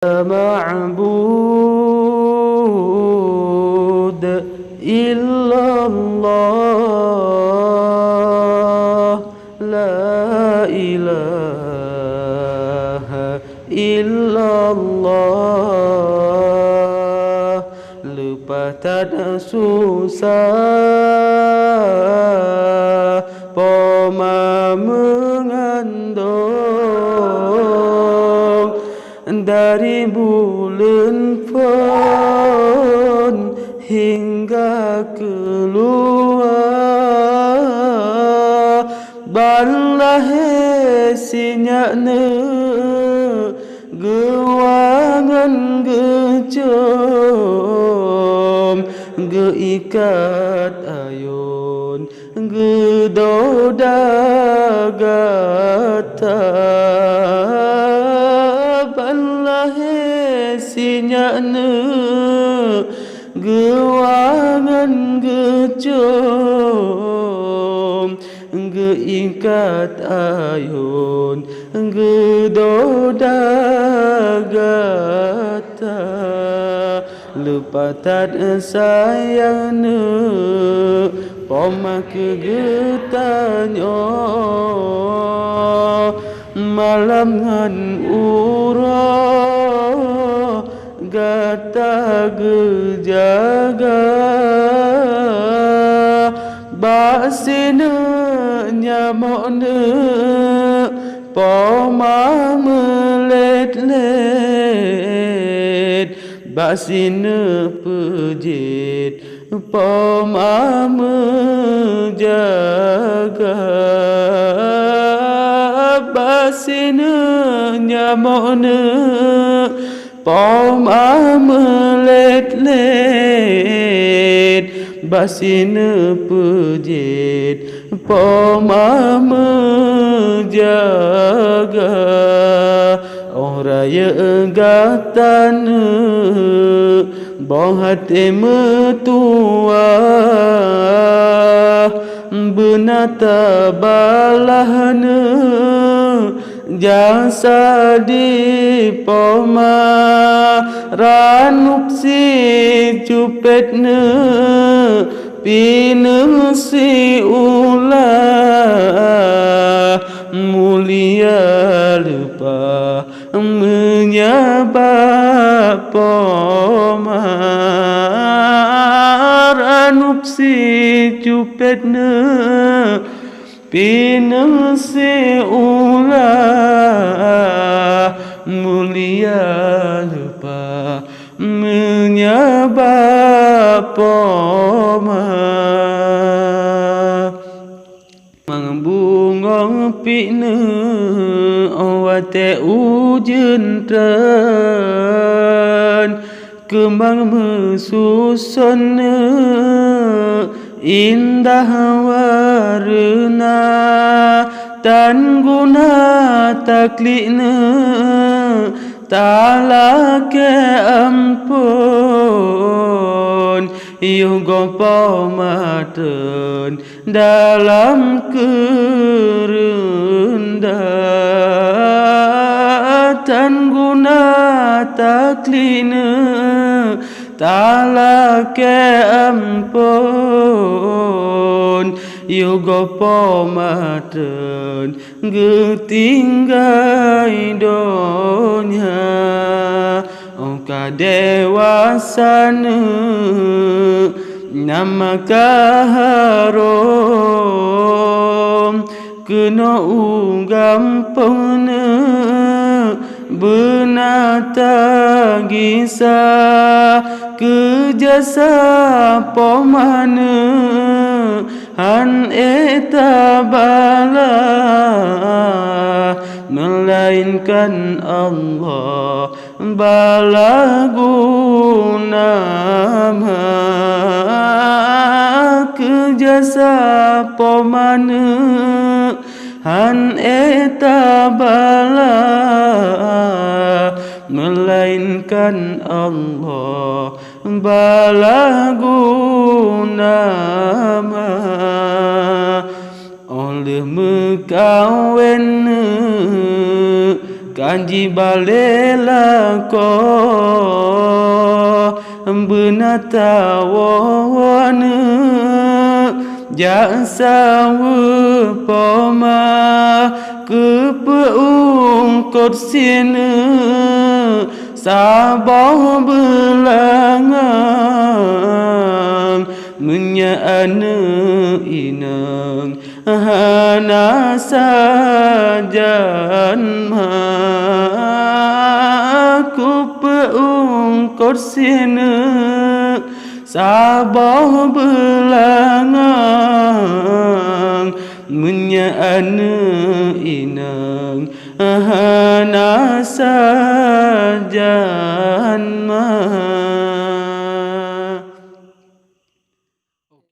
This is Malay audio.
معبود إلا الله لا إله إلا الله lepas tak ada susah poma mengandung dari bulan pun hingga keluar balah sinyakna gewangan gecom geikat ayun gedoda gata balah sinyakna gewangan gecom geikat ayun gedoda gata lepas tak sayangna pomak getanyo malam ngan urah gata gejaga basina nyamokna poma melet-let basina pejit poma menjaga basina nyamokna poma melet-let basina pejit poma menjaga raya gatana bong hati metua benata balahna jasa di poma ranuk si cupetna pinu si ulah mulia lupa menyabak poma ranuk si cupetna pinu si ulah mulia lupa menyabak poma mengbungong pikna awate ujen tren kembang mesusona indah warna tan guna taklina talake ampun yugo pamaten dalam kerendah tan guna taklina talake ampun yugo pamaten getinggai donya ongka dewasana nama kaharom kena ugampana benata gisa kejasa pomana han eta bala melainkan Allah bala guna kejasa pomana han eta bala melainkan Allah bala guna oleh mekawin kanji balela ko benata wana jasa poma kepeung kot sina sabah belangang menyana inang hana sajan ku peung kot sina sabah belangang menyana inang hana sajan